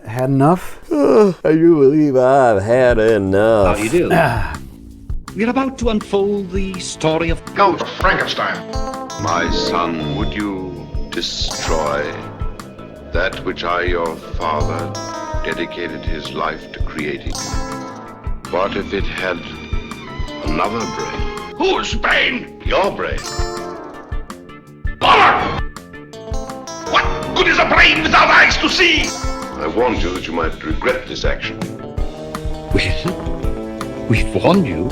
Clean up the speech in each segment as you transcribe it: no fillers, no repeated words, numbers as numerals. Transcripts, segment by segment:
Had enough? I do believe I've had enough. How do you do? We're about to unfold the story of Ghost of Frankenstein. My son, would you destroy that which I, your father, dedicated his life to creating? What if it had another brain? Whose brain? Your brain. Forward! What good is a brain without eyes to see? I warned you that you might regret this action. Well, we've warned you.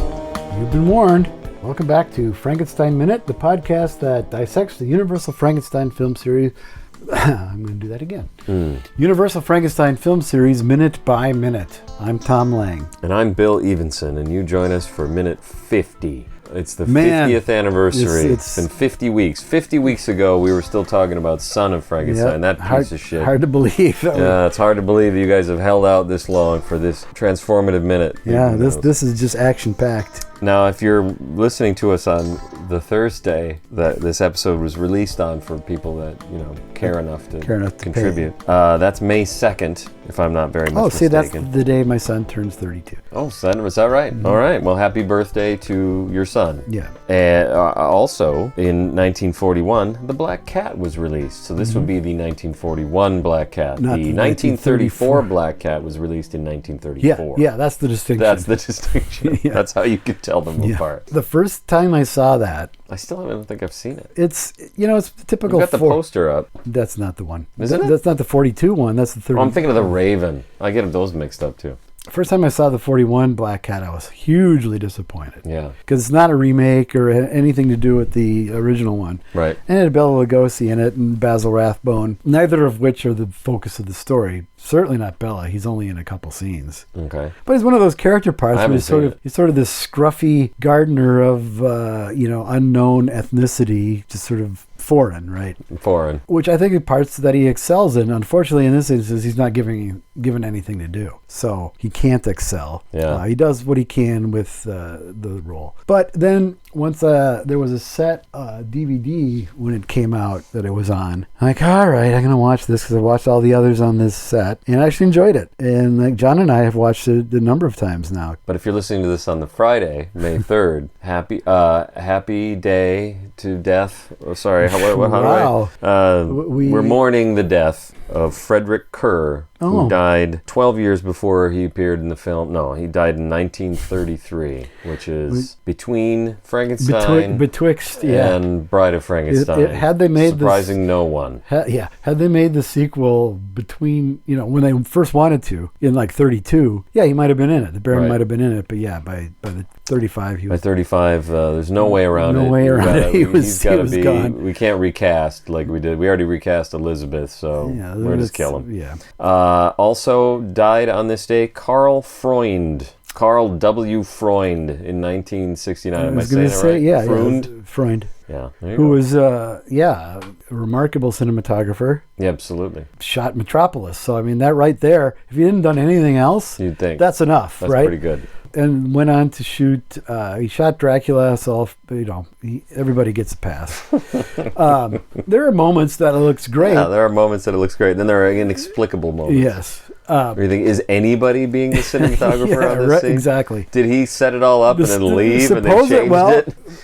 You've been warned. Welcome back to Frankenstein Minute, the podcast that dissects the Universal Frankenstein film series. I'm going to do that again. Universal Frankenstein film series, minute by minute. I'm Tom Lang. And I'm Bill Evenson, and you join us for minute 50. It's the 50th anniversary. It's been 50 weeks. 50 weeks ago, we were still talking about Son of Frankenstein, that piece of shit. Hard to believe. Yeah, it's hard to believe you guys have held out this long for this transformative minute. Yeah, this is just action-packed. Now, if you're listening to us on the Thursday that this episode was released on for people that, care enough to contribute, that's May 2nd, if I'm not very much mistaken. That's the day my son turns 32. Oh, son, was that right? Mm-hmm. All right. Well, happy birthday to your son. Yeah. And also, in 1941, The Black Cat was released. So this would be the 1941 Black Cat. Not the 1934 Black Cat was released in 1934. Yeah, that's the distinction. That's the distinction. Yeah. That's how you could tell them apart. The first time I saw that, I still don't think I've seen it. it's the typical. You've got the poster up. That's not the one. Isn't it? That's not the 42 one. That's the 30. Oh, I'm thinking of the Raven. I get those mixed up too. First time I saw the 41 Black Cat, I was hugely disappointed. Yeah. Because it's not a remake or anything to do with the original one. Right. And it had Bela Lugosi in it and Basil Rathbone, neither of which are the focus of the story. Certainly not Bela. He's only in a couple scenes. Okay. But he's one of those character parts where he's sort of this scruffy gardener of unknown ethnicity, just sort of foreign, right? Foreign. Which I think are parts that he excels in. Unfortunately, in this instance, he's not given anything to do. So he can't excel. Yeah. He does what he can with the role. But then once there was a set DVD when it came out that it was on, I'm like, all right, I'm going to watch this because I watched all the others on this set and I actually enjoyed it. And like John and I have watched it a number of times now. But if you're listening to this on the Friday, May 3rd, happy day to death. Oh, sorry. Wow. We're mourning the death of Frederick Kerr, who died 12 years before he appeared in the film. No, he died in 1933, which is between Frankenstein betwixt and Bride of Frankenstein. Had they made surprising no one. Had they made the sequel between, when they first wanted to, in like 32, he might have been in it. The Baron might have been in it, but by the 35, he was... By 35, there's no way around it. No way around it. He was gone. We can't recast like we did. We already recast Elizabeth, so we'll just kill him. Yeah. Also died on this day, Carl W. Freund in 1969. Am I saying it right? Yeah. Freund. Yeah. Who was, a remarkable cinematographer. Yeah, absolutely. Shot Metropolis. So, I mean, that right there, if he hadn't done anything else, you'd think that's enough, that's right? Pretty good. And went on to shoot, he shot Dracula, so, everybody gets a pass. There are moments that it looks great. Yeah, there are moments that it looks great. Then there are inexplicable moments. Yes. Where you think, is anybody being the cinematographer on this scene? Exactly. Did he set it all up and then leave and then changed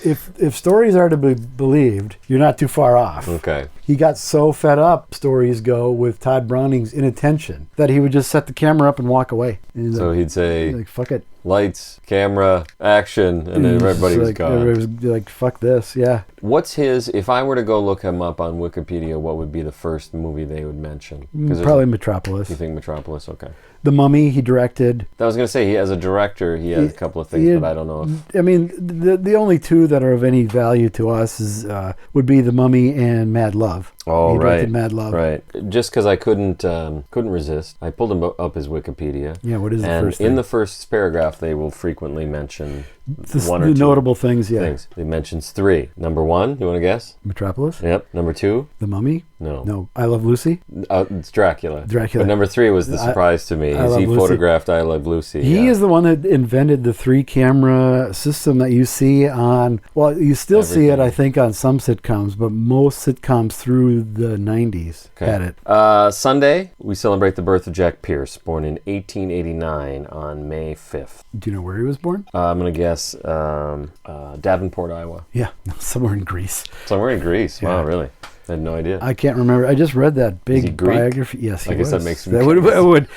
it? If stories are to be believed, you're not too far off. Okay. He got so fed up, stories go, with Todd Browning's inattention that he would just set the camera up and walk away. And so he'd say, like, fuck it. Lights, camera, action, and then everybody was gone. Everybody was like, fuck this, yeah. What's if I were to go look him up on Wikipedia, what would be the first movie they would mention? Probably Metropolis. You think Metropolis? Okay. The Mummy, he directed. I was going to say, as a director, he has a couple of things, but I don't know if... I mean, the only two that are of any value to us would be The Mummy and Mad Love. Oh, he right. Mad Love. Right. Just because I couldn't resist, I pulled him up his Wikipedia. Yeah, what is the first thing? In the first paragraph paragraph, they will frequently mention The one or two notable things, yeah. things. It mentions 3. Number 1, you want to guess? Metropolis? Yep. Number 2? The Mummy? No. No. I Love Lucy? It's Dracula. Dracula. But number 3 was the surprise to me. I Is Love he Lucy. photographed I Love Lucy? He is the one that invented the 3-camera system that you see on, well, you still see it, I think, on some sitcoms, but most sitcoms through the 90s had it. Sunday, we celebrate the birth of Jack Pierce, born in 1889 on May 5th. Do you know where he was born? I'm going to guess Davenport, Iowa. Yeah, somewhere in Greece. Somewhere in Greece. Yeah. Wow, really? I had no idea. I can't remember. I just read that big he Greek? biography. Yes, he I guess was. that makes that would.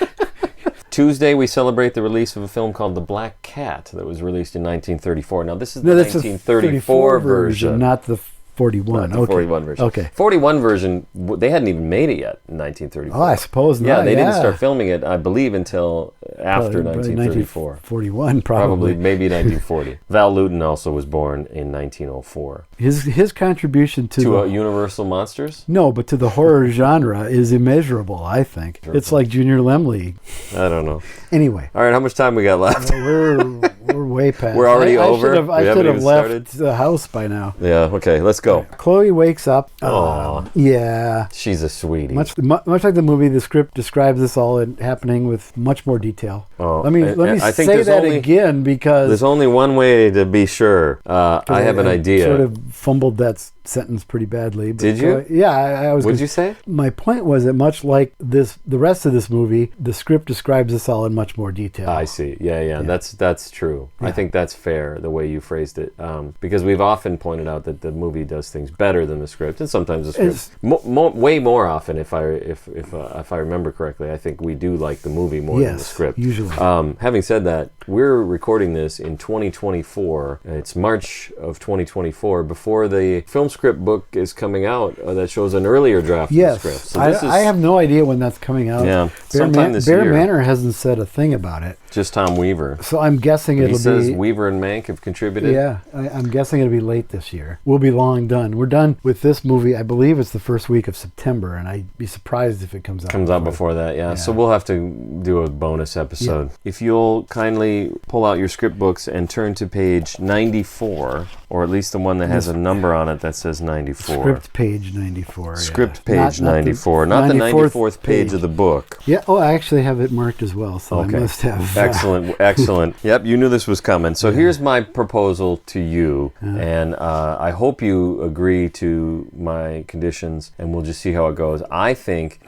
Tuesday, we celebrate the release of a film called The Black Cat that was released in 1934. Now, this is the No, that's 1934 the version. not the 41. Not the 41 version. Okay. 41 version, they hadn't even made it yet in 1934. Oh, I suppose not. Yeah, they didn't start filming it, I believe, until after Probably 1934. 41, Probably, maybe 1940. Val Lewton also was born in 1904. His contribution to Universal Monsters? No, but to the horror genre is immeasurable, I think. It's like Junior Lemley. I don't know. Anyway. All right, how much time we got left? We're way past. We're already over? I should have left started? the house by now. Yeah, okay, let's go. Chloe wakes up. Aw. Yeah. She's a sweetie. Much like the movie, the script describes this all happening with much more detail. Oh, let me I think say there's that only- again because There's only one way to be sure. I have an idea. Sort of fumbled that sentence pretty badly. But Did you? Yeah, I was. What'd you say? My point was that much like the rest of this movie, the script describes this all in much more detail. I see. Yeah. That's true. I think that's fair the way you phrased it, because we've often pointed out that the movie does things better than the script, and sometimes the script way more often. If I remember correctly, I think we do like the movie more than the script. Usually. Having said that, we're recording this in 2024. It's March of 2024 before the film script book is coming out that shows an earlier draft of the script. So I have no idea when that's coming out. Yeah, sometime this Bear year. Manor hasn't said a thing about it. Just Tom Weaver. So I'm guessing it'll He says be. Weaver and Mank have contributed. Yeah, I'm guessing it'll be late this year. We'll be long done. We're done with this movie. I believe it's the first week of September, and I'd be surprised if it comes out. Before that, yeah. So we'll have to do a bonus episode. Yeah. If you'll kindly pull out your script books and turn to page 94, or at least the one that has a number on it that says 94. Script page 94. Script page 94, not the 94th page of the book. Yeah. Oh, I actually have it marked as well, so I must have. Excellent. Yep, you knew this was coming. So here's my proposal to you, and I hope you agree to my conditions, and we'll just see how it goes. I think,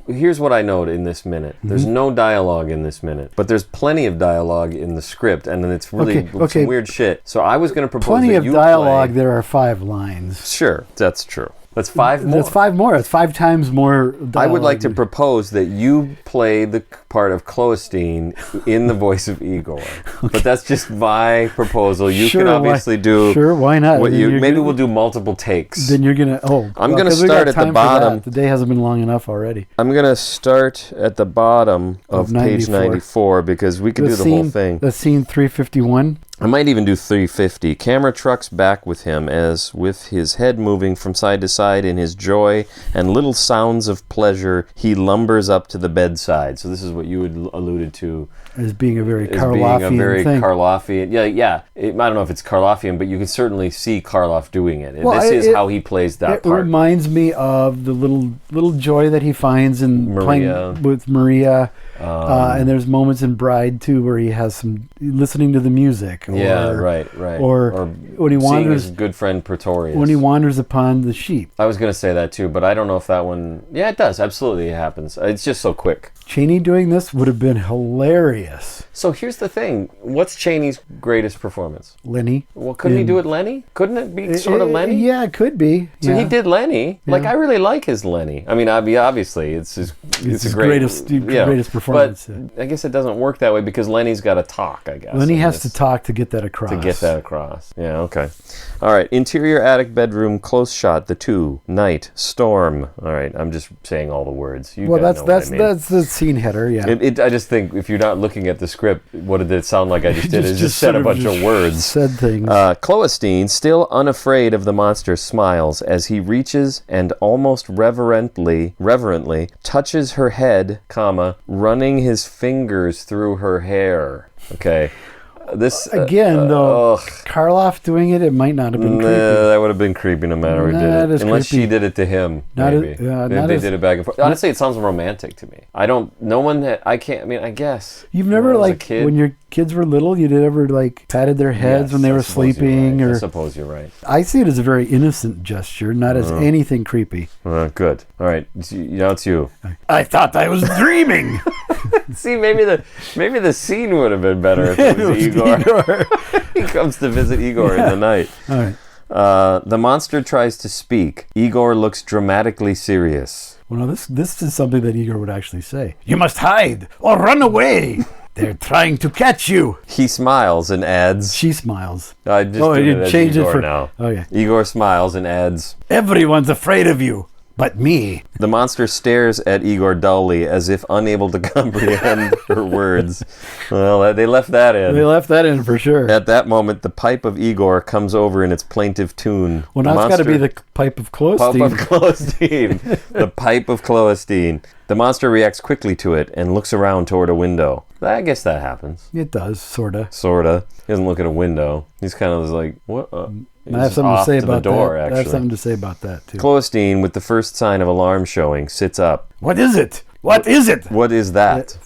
here's what I note in this minute. There's no dialogue in this minute, but there's plenty of dialogue in the script, and then it's really some weird shit. So I was going to propose plenty that of you dialogue. play. There are 5 lines. Sure, that's true. That's 5 more. That's 5 more. It's 5 times more dialogue. I would like to propose that you play the part of Cloestine in the voice of Igor. But that's just my proposal. You can obviously do... Sure, why not? Maybe we'll do multiple takes. Then you're going to... I'm going to start at the bottom. The day hasn't been long enough already. I'm going to start at the bottom of page 94 because we can do the whole thing. That's scene 351. I might even do 350. Camera trucks back with him as, with his head moving from side to side in his joy and little sounds of pleasure, he lumbers up to the bedside. So this is what you had alluded to. As being a very Karloffian thing. Karloffian. Yeah. I don't know if it's Karloffian, but you can certainly see Karloff doing it. This is how he plays that part. It reminds me of the little joy that he finds in playing with Maria. And there's moments in Bride too where he has some listening to the music. Right. Or when he wanders, seeing his good friend Pretorius. When he wanders upon the sheep. I was going to say that too, but I don't know if that one. Yeah, it does. Absolutely, it happens. It's just so quick. Cheney doing this would have been hilarious. So here's the thing. What's Cheney's greatest performance? Lenny. Well, couldn't he do it Lenny? Couldn't it be sort of Lenny? Yeah, it could be. So he did Lenny. Yeah. Like, I really like his Lenny. I mean, obviously, it's his greatest performance. But I guess it doesn't work that way because Lenny's got to talk, I guess. Lenny has to talk to get that across. Yeah, okay. All right. Interior attic bedroom, close shot, the 2, night, storm. All right. I'm just saying all the words. That's the scene header, yeah. I just think if you're not looking at the script, what did it sound like I just did? It just said a bunch of words. Said things. Cloestine, still unafraid of the monster, smiles as he reaches and almost reverently touches her head, running his fingers through her hair. Okay. This Again, though, Karloff doing it might not have been creepy. That would have been creepy no matter who did it. Unless creepy. she did it to him, Not maybe. They as- did it back and forth. Honestly, it sounds romantic to me. I guess. You've never, when I was a like, kid, when your kids were little, you ever, like, patted their heads when they were sleeping? I Or suppose you're right. I see it as a very innocent gesture, not as anything creepy. Good. All right. Now it's you. I thought I was dreaming. See, maybe the scene would have been better if it was Igor. He comes to visit Igor in the night. All right. The monster tries to speak. Igor looks dramatically serious. Well, no, this is something that Igor would actually say. You must hide or run away. They're trying to catch you. He smiles and adds. She smiles. I just Oh, did you it as changed it Igor for now. Okay. Igor smiles and adds. Everyone's afraid of you, but me. The monster stares at Igor dully, as if unable to comprehend her words. Well, they left that in. They left that in for sure. At that moment, the pipe of Igor comes over in its plaintive tune. Well, now it's got to be the pipe of Clostein. Pipe of Clostein. The pipe of Clostein. The monster reacts quickly to it and looks around toward a window. I guess that happens. It does, sorta. Sorta. He doesn't look at a window. He's kind of like, what? I have something to say about the door, that. Actually. I have something to say about that too. Clostein, with the first sign of alarm showing, sits up. What is it? What is it? What is that?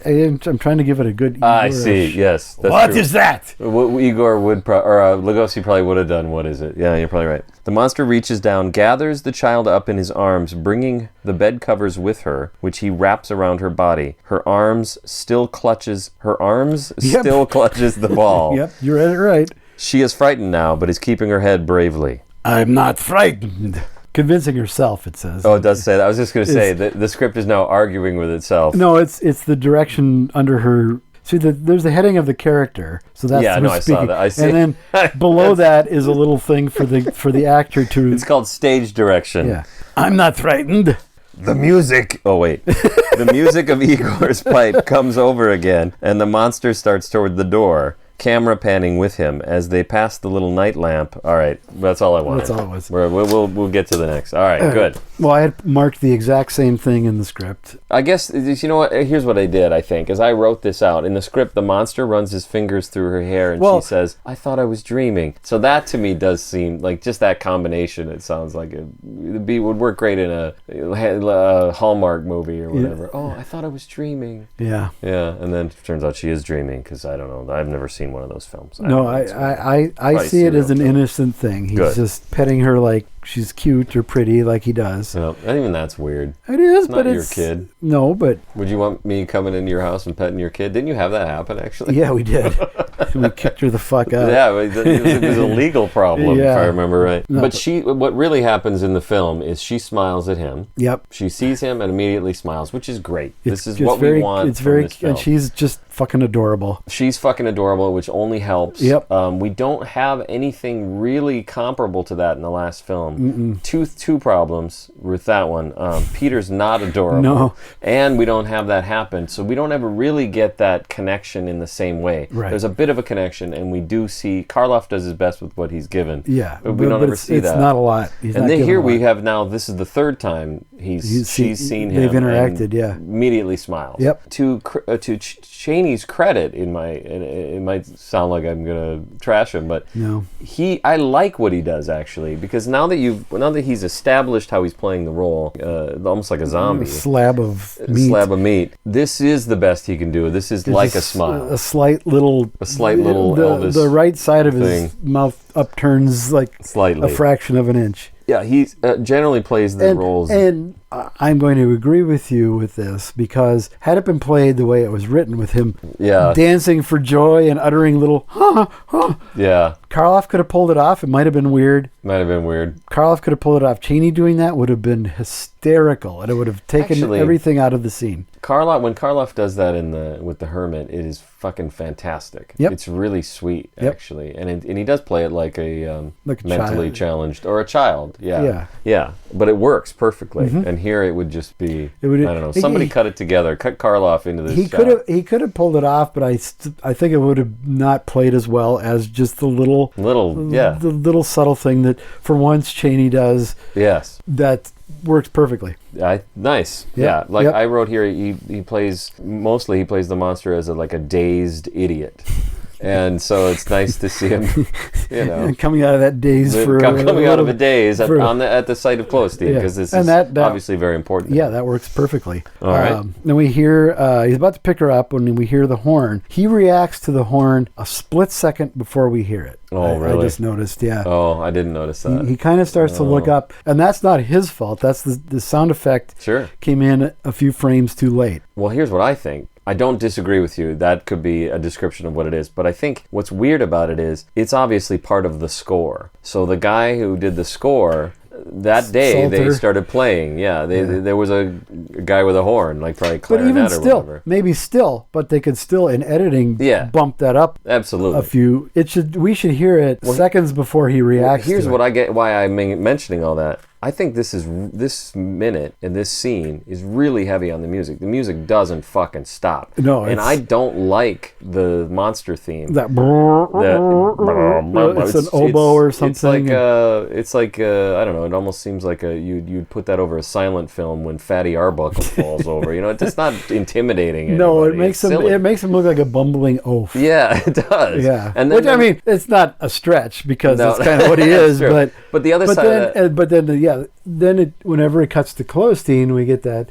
I'm trying to give it a good. I see. Yes. That's What true. is that? What Igor would, Lugosi probably would have done. What is it? Yeah, you're probably right. The monster reaches down, gathers the child up in his arms, bringing the bed covers with her, which he wraps around her body. Her arms still clutches the ball. Yep, you read it right. She is frightened now, but is keeping her head bravely. I'm not frightened. Convincing herself, it says. Oh, it does say that. I was just going to say that the script is now arguing with itself. No, it's the direction under her. See, there's the heading of the character, so that's who's I speaking. saw that. I see. And then below that is a little thing for the actor to. It's called stage direction. Yeah, I'm not frightened. The music. Oh wait, the music of Igor's pipe comes over again, and the monster starts toward the door. Camera panning with him as they pass the little night lamp. All right, that's all I wanted. That's all it was. We'll get to the next. All right, good. Well, I had marked the exact same thing in the script. I guess, you know what, here's what I did, I think, is I wrote this out. In the script, the monster runs his fingers through her hair and she says, I thought I was dreaming. So that to me does seem, like just that combination, it sounds like it would work great in a Hallmark movie or whatever. Yeah. Oh, I thought I was dreaming. Yeah. Yeah, and then it turns out she is dreaming because I don't know, I've never seen one of those films. I see it as an innocent thing. He's just petting her like she's cute or pretty, like he does. No, even that's weird. It is, it's but not it's your kid. No, but would you want me coming into your house and petting your kid? Didn't you have that happen actually? Yeah, we did. We kicked her the fuck out. Yeah, it was a legal problem if I remember right. No, but what really happens in the film is she smiles at him. Yep. She sees him and immediately smiles, which is great. This is what we want. It's very, this film. and she's just fucking adorable. She's fucking adorable, which only helps. Yep. We don't have anything really comparable to that in the last film. Two problems with that one. Peter's not adorable. No. And we don't have that happen, so we don't ever really get that connection in the same way. Right. There's a bit of a connection, and we do see Karloff does his best with what he's given. Yeah. But we don't ever see that. It's not a lot. And then here we have now, this is the third time she's seen him. They've interacted, yeah. Immediately smiles. Yep. To Chaney's credit, it might sound like I'm gonna trash him, but no. I like what he does actually, because now that he's established how he's playing the role, almost like a zombie, A slab of meat. This is the best he can do. This is like a smile, a slight little Elvis. The right side of thing. his mouth upturns like slightly, a fraction of an inch. Yeah, he generally plays the roles. And I'm going to agree with you with this, because had it been played the way it was written, with him dancing for joy and uttering little yeah, Karloff could have pulled it off. It might have been weird. Karloff could have pulled it off. Chaney doing that would have been hysterical, and it would have taken everything out of the scene. When Karloff does that with the Hermit, it is fucking fantastic. Yep. It's really sweet, actually, and he does play it like a mentally challenged or a child. Yeah. But it works perfectly. And here it would just be I don't know. Somebody cut it together. Cut Karloff into this. He could have pulled it off, but I think it would have not played as well as just the little subtle thing that for once Chaney does. Yes. That works perfectly. Nice. Yeah. I wrote here, he plays the monster as a dazed idiot. And so it's nice to see him, coming out of that daze coming out of a daze at the site of Clothestein, because this is obviously very important. Yeah, that works perfectly. All right. Then we hear he's about to pick her up when we hear the horn. He reacts to the horn a split second before we hear it. Oh, really? I just noticed, yeah. Oh, I didn't notice that. He kind of starts to look up, and that's not his fault. That's the sound effect came in a few frames too late. Well, here's what I think. I don't disagree with you. That could be a description of what it is. But I think what's weird about it is it's obviously part of the score. So the guy who did the score, that day they started playing. Yeah, there was a guy with a horn, like probably clarinet but even or still, whatever. maybe still, but they could still in editing bump that up. Absolutely. A few. We should hear it seconds before he reacts. Here's what I get. Why I'm mentioning all that. I think this minute and this scene is really heavy on the music. The music doesn't fucking stop. No, and I don't like the monster theme. It's an oboe or something. It's like I don't know. It almost seems like you'd put that over a silent film when Fatty Arbuckle falls over. It's not intimidating. No, it makes him look like a bumbling oaf. Yeah, it does. Yeah, and then, I mean, it's not a stretch because that's kind of what he is. But the other side. Then whenever it cuts to Clothestein, we get that,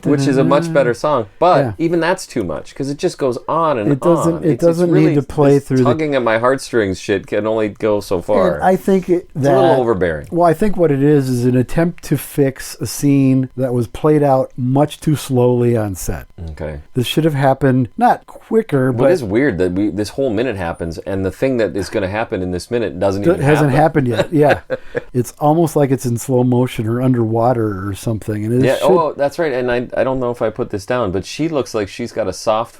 which is a much better song. But even that's too much because it just goes on and on. It doesn't really need to play through. Tugging at my heartstrings shit can only go so far. And I think it's a little overbearing. Well, I think what it is an attempt to fix a scene that was played out much too slowly on set. Okay, this should have happened not quicker. But it is weird that this whole minute happens and the thing that is going to happen in this minute hasn't happened yet. Yeah, it's almost like it's in slow motion or underwater or something. And that's right. And I don't know if I put this down, but she looks like she's got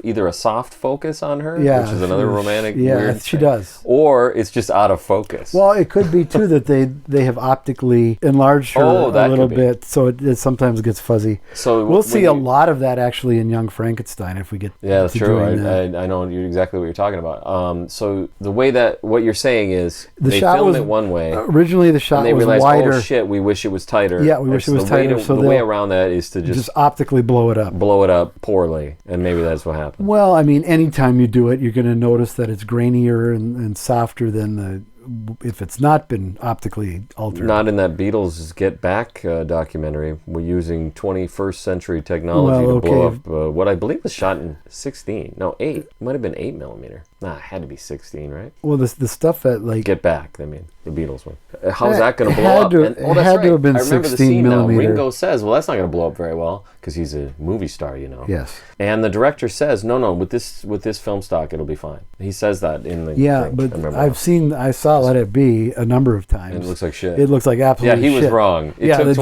either a soft focus on her, which is another romantic weird she thing, does. Or it's just out of focus. Well, it could be too that they have optically enlarged her a little bit, so it sometimes gets fuzzy. So we'll see a lot of that actually in Young Frankenstein if we get that's true. I know exactly what you're talking about. So the way that what you're saying is they filmed it one way. Originally the shot and they was realized, wider. Oh shit, we wish it was tighter. Yeah, we wish it was tighter. So the way around that is to just optically blow it up. Blow it up poorly, and maybe that's what happened. Well, I mean, anytime you do it, you're going to notice that it's grainier and softer than if it's not been optically altered. Not in that Beatles Get Back documentary. We're using 21st century technology to blow up what I believe was shot in 8. It might have been 8 millimeter. Nah, it had to be 16, right? Well, the stuff at Get Back, I mean, the Beatles one. How's that going to blow up? It had to have been 16 millimeter. Ringo says, well, that's not going to blow up very well because he's a movie star, Yes. And the director says, no, with this film stock, it'll be fine. He says that in the thing. But I saw Let It Be a number of times. And it looks like shit. It looks like absolute shit. Yeah, he was wrong. The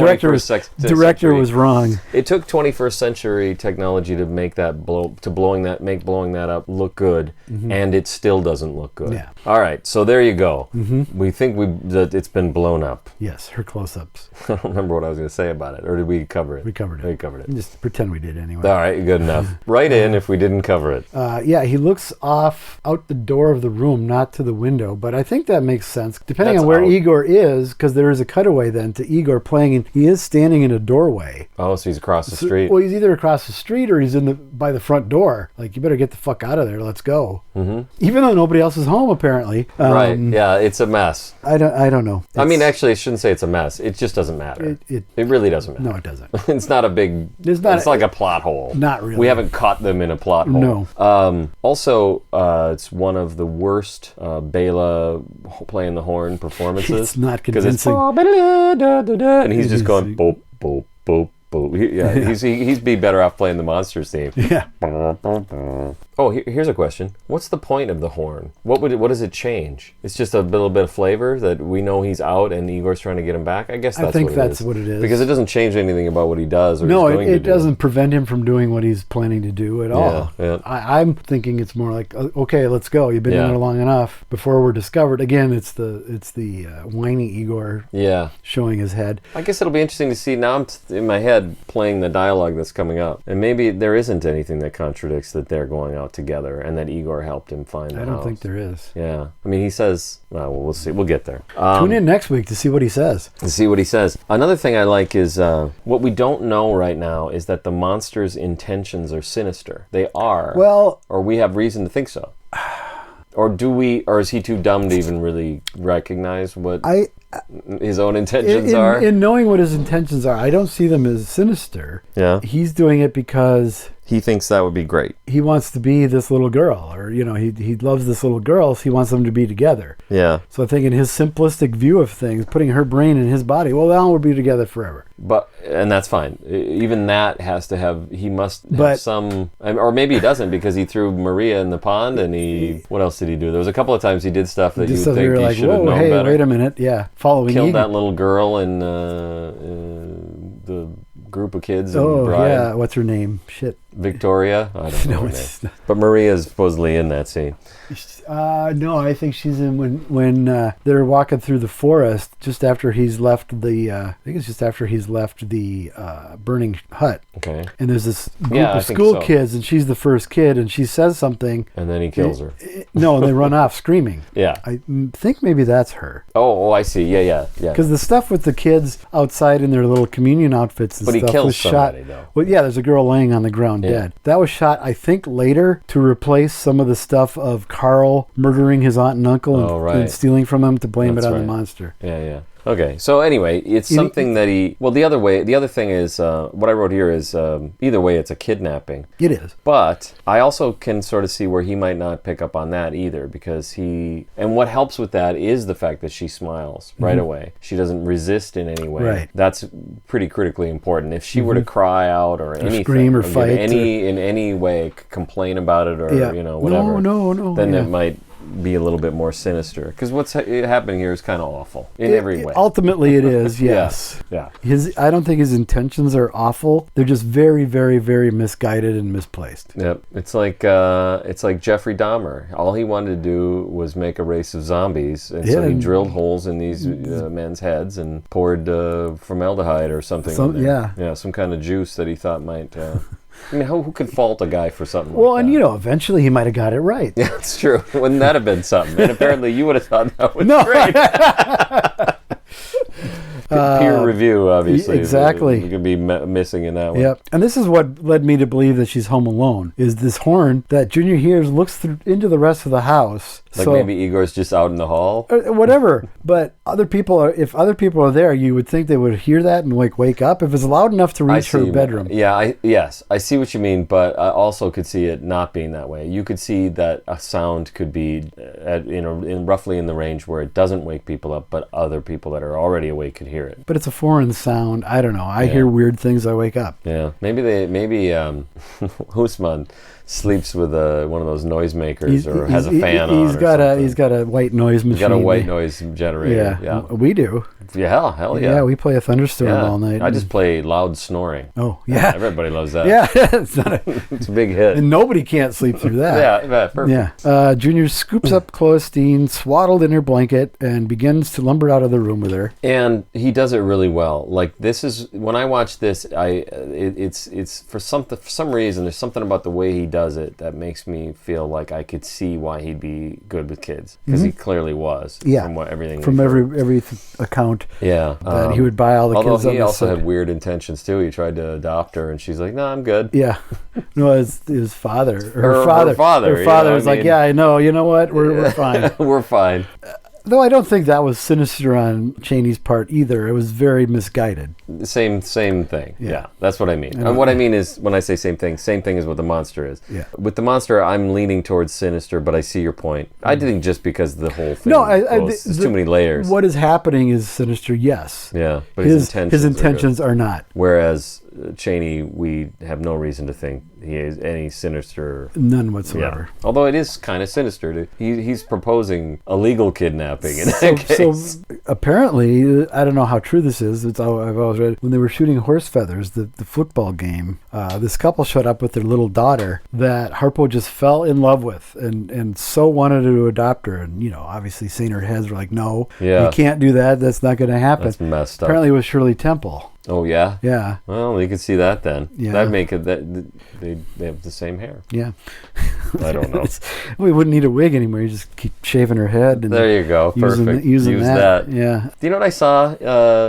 director was wrong. It took 21st century technology to make blowing that up look good, and it still doesn't look good. Yeah. All right, so there you go. Mm-hmm. We think that it's been blown up. Yes, her close-ups. I don't remember what I was going to say about it, or did we cover it? We covered it. We covered it. Just pretend we did anyway. All right, good enough. Write in if we didn't cover it. He looks out the door of the room, not to the window, but I think that makes sense, depending on where Igor is, because there is a cutaway then to Igor playing, and he is standing in a doorway. Oh, so he's across the street. Well, he's either across the street or he's by the front door. Like, you better get the fuck out of there. Let's go. Mm-hmm. Even though nobody else is home, apparently. Right. Yeah, it's a mess. I don't know. I mean, actually, I shouldn't say it's a mess. It just doesn't matter. It really doesn't matter. No, it doesn't. It's not a big. It's like a plot hole. Not really. We haven't caught them in a plot hole. No. Also, it's one of the worst Bela playing the horn performances. It's not convincing. And he's just going boop boop boop. He'd be better off playing the Monsters theme. Yeah. Oh, here's a question. What's the point of the horn? What does it change? It's just a little bit of flavor that we know he's out and Igor's trying to get him back? I guess that's what it is. Because it doesn't change anything about what he does or he's going to do. No, it doesn't prevent him from doing what he's planning to do at all. Yeah. I'm thinking it's more like, okay, let's go. You've been in there long enough before we're discovered. Again, it's the whiny Igor showing his head. I guess it'll be interesting to see. Now I'm in my head playing the dialogue that's coming up. And maybe there isn't anything that contradicts that they're going out together and that Igor helped him find the house. I don't think there is. Yeah. I mean, he says, well, we'll see. We'll get there. Tune in next week to see what he says. Another thing I like is what we don't know right now is that the monster's intentions are sinister. They are. Well. Or we have reason to think so. Or or is he too dumb to even really recognize what his own intentions are? In knowing what his intentions are, I don't see them as sinister. Yeah. He's doing it because he thinks that would be great. He wants to be this little girl, or he loves this little girl, so he wants them to be together. Yeah. So I think in his simplistic view of things, putting her brain in his body, well, now we'll be together forever. And that's fine. Even that has to have, he must have some, or maybe he doesn't, because he threw Maria in the pond, and what else did he do? There was a couple of times he did stuff that you would think he should have known better. Wait a minute, yeah, following Killed that little girl in the group of kids. Yeah, what's her name? Shit. Victoria? I don't know her name. But Maria is supposedly in that scene. No, I think she's in when they're walking through the forest just after he's left the. I think it's just after he's left the burning hut. Okay. And there's this group of school kids, and she's the first kid, and she says something. And then he kills her. No, and they run off screaming. Yeah. I think maybe that's her. Oh, I see. Yeah. Because the stuff with the kids outside in their little communion outfits and stuff was shot. But he kills somebody, though. Well, yeah, there's a girl laying on the ground dead. That was shot, I think, later to replace some of the stuff of Carl murdering his aunt and uncle and stealing from them to blame it on the monster. Yeah. Okay, so anyway, it's something that the other thing is, what I wrote here is, either way, it's a kidnapping. It is. But I also can sort of see where he might not pick up on that either, because and what helps with that is the fact that she smiles right away. She doesn't resist in any way. Right. That's pretty critically important. If she were to cry out or anything, scream or fight, in any way, complain about it or, whatever. No. Then it might be a little bit more sinister, because what's happening here is kind of awful in every way. Ultimately, it is. Yes. Yeah. I don't think his intentions are awful. They're just very, very, very misguided and misplaced. Yep. It's like Jeffrey Dahmer. All he wanted to do was make a race of zombies, and so he drilled holes in these men's heads and poured formaldehyde or something. Some kind of juice that he thought might. I mean, who could fault a guy for something like that? Well, and eventually he might have got it right. Yeah, it's true. Wouldn't that have been something? And apparently you would have thought that was great. Peer review, obviously. Exactly. You could be missing in that one. Yep. And this is what led me to believe that she's home alone, is this horn that Junior hears looks into the rest of the house. Like maybe Igor's just out in the hall? Or whatever. But if other people are there, you would think they would hear that and wake up. If it's loud enough to reach her bedroom. Yes, I see what you mean, but I also could see it not being that way. You could see that a sound could be roughly in the range where it doesn't wake people up, but other people that are already awake could hear it. But it's a foreign sound. I don't know. I hear weird things. I wake up. Yeah, maybe Husman sleeps with one of those noisemakers or has a fan on. He's got a white noise machine. He's got a white noise generator. Yeah, we do. Yeah, hell yeah. Yeah, we play a thunderstorm all night. I just play loud snoring. Oh, yeah. Everybody loves that. Yeah, it's a big hit. And nobody can't sleep through that. Yeah, perfect. Yeah. Junior scoops up Cloestine, swaddled in her blanket, and begins to lumber out of the room with her. And he does it really well. Like, this is, when I watch this, it's for some reason, there's something about the way he does it that makes me feel like I could see why he'd be good with kids, because he clearly was. Yeah, from every account. Yeah, that he would buy all the kids. Although he also had weird intentions too. He tried to adopt her, and she's like, "No, I'm good." Yeah, no, his father, her father was like, "Yeah, I know. You know what? We're fine. We're fine." Though I don't think that was sinister on Chaney's part either. It was very misguided. Same thing. Yeah, that's what I mean. And what I mean is, when I say same thing is what the monster is. Yeah. With the monster, I'm leaning towards sinister, but I see your point. I think just because the whole thing there's too many layers. What is happening is sinister, yes. Yeah, but his intentions are not. Whereas Chaney, we have no reason to think he is any sinister. None whatsoever. Yeah. Although it is kind of sinister. He's proposing illegal kidnapping in that case. So apparently, I don't know how true this is. It's all I've always read. When they were shooting horse feathers, the football game, this couple showed up with their little daughter that Harpo just fell in love with and so wanted to adopt her. And, obviously saying her heads were like, no, you can't do that. That's not going to happen. That's messed up. Apparently it was Shirley Temple. Oh, yeah? Yeah. Well, you could see that then. Yeah. That'd make it that they they have the same hair. Yeah. I don't know. We wouldn't need a wig anymore. You just keep shaving her head. And there you go. Perfect. Using Use that. that. Yeah. Do you know what I saw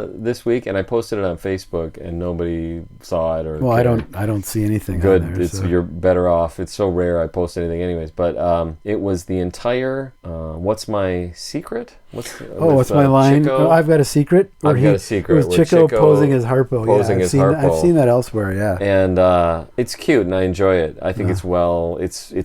this week? And I posted it on Facebook, and nobody saw it or. Well, cared. I don't see anything. Good. On there, You're better off. It's so rare I post anything, anyways. But it was the entire. What's my secret? What's my line? Chico? Oh, I've got a secret. I've got a secret. It was Chico posing as Harpo. Posing as Harpo. I've seen that elsewhere. Yeah. And it's cute, and I enjoy it. I think it's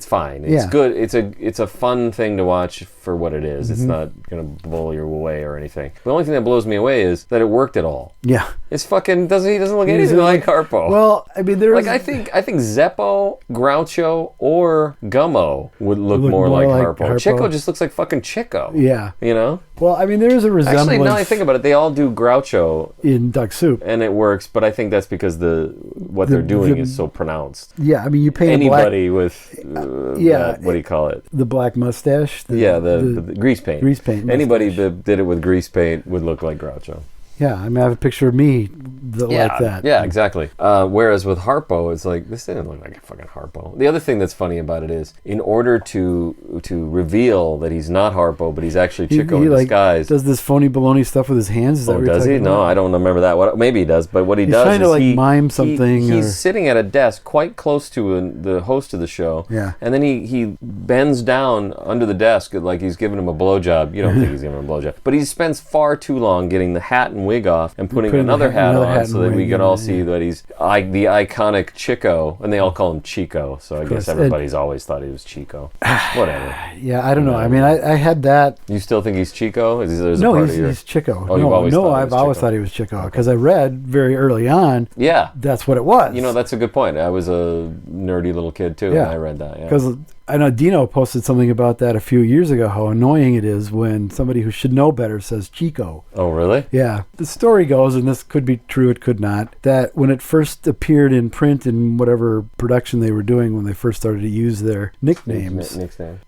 fine. It's good. It's a fun thing to watch for what it is. It's not gonna blow you away or anything. The only thing that blows me away is that it worked at all. Yeah. It's fucking he doesn't look anything like Harpo. Well, I mean, I think Zeppo, Groucho, or Gummo would look more like Harpo. Chico just looks like fucking Chico. Yeah. You know? Well, I mean, there is a resemblance. Actually, now I think about it, they all do Groucho in Duck Soup, and it works. But I think that's because what they're doing is so pronounced. Yeah, I mean, you paint anybody with what do you call it? The black mustache. The grease paint. Grease paint. Anybody that did it with grease paint would look like Groucho. Yeah, I mean, I have a picture of me like that. Yeah, exactly. Whereas with Harpo, it's like, this didn't look like a fucking Harpo. The other thing that's funny about it is, in order to reveal that he's not Harpo, but he's actually Chico in disguise. Does this phony baloney stuff with his hands? Is that what does he? about? No, I don't remember that. Maybe he does, but what he does trying is to mime something. He's sitting at a desk quite close to the host of the show. Yeah. And then he bends down under the desk like he's giving him a blowjob. You don't think he's giving him a blowjob. But he spends far too long getting the hat and wig off and putting another hat on so that we can all see that he's the iconic Chico, and they all call him Chico, so I guess everybody's always thought he was Chico. Whatever. Yeah, I don't know. I mean, I had that. You still think he's Chico? He's Chico. I've always thought he was Chico, because I read very early on that's what it was. You know, that's a good point. I was a nerdy little kid too, and I read that. Because I know Dino posted something about that a few years ago, how annoying it is when somebody who should know better says Chico. Oh, really? Yeah. The story goes, and this could be true, it could not, that when it first appeared in print in whatever production they were doing when they first started to use their nicknames,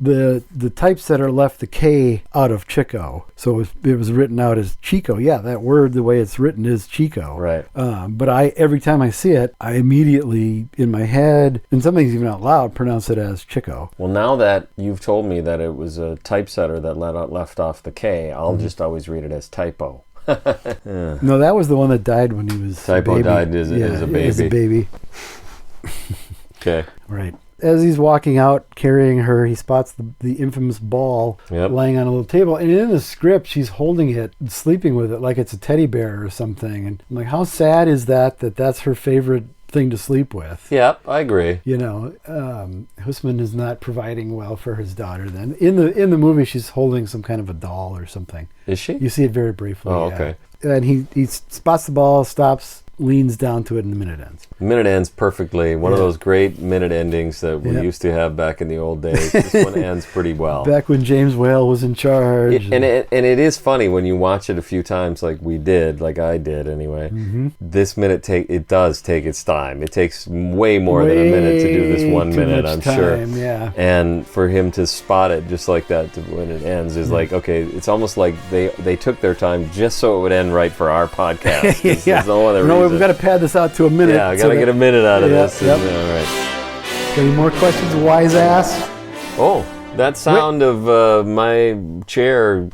the typesetter left the K out of Chico. So it was written out as Chico. Yeah, that word, the way it's written, is Chico. Right. But every time I see it, I immediately, in my head, and some things even out loud, pronounce it as Chico. Well, now that you've told me that it was a typesetter that left off the K, I'll just always read it as typo. No, that was the one that died when he was Typo a baby. died as a baby. As a baby. Okay. Right. As he's walking out carrying her, he spots the infamous ball laying on a little table. And in the script, she's holding it, sleeping with it like it's a teddy bear or something. And I'm like, how sad is that's her favorite thing to sleep with? Yeah, I agree. You know, Husman is not providing well for his daughter then. In the movie, she's holding some kind of a doll or something. Is she? You see it very briefly. Oh, okay. And he spots the ball, stops, leans down to it, and the minute ends. The minute ends perfectly. One of those great minute endings that we used to have back in the old days. This one ends pretty well. Back when James Whale was in charge. And it is funny when you watch it a few times, like we did, like I did anyway. Mm-hmm. This minute it does take its time. It takes way more than a minute to do this 1 minute, I'm sure. Yeah. And for him to spot it just like that when it ends is like, okay, it's almost like they took their time just so it would end right for our podcast. There's no other reason. We've got to pad this out to a minute. Yeah, I got to get a minute out of this. Yep. All right. Got any more questions, wise ass? Oh, that sound of my chair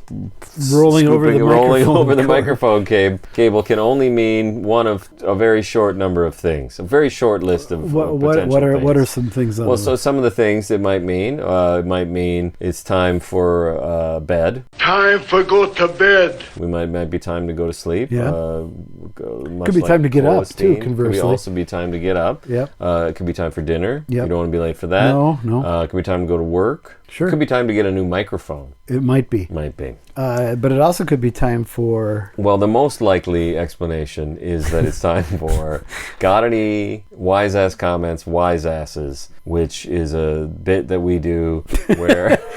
rolling over the microphone cable can only mean one of a very short number of things. A very short list of potential things. What are some things? So some of the things it might mean it's time for bed. Time for go to bed. We might be time to go to sleep. Yeah. Could be time to get up too. Conversely, could also be time to get up. Yep. It could be time for dinner. Yep. You don't want to be late for that. No. It could be time to go to work. Sure. It could be time to get a new microphone. It might be. But it also could be time for... Well, the most likely explanation is that it's time for Got Any Wise Ass Comments, Wise Asses, which is a bit that we do where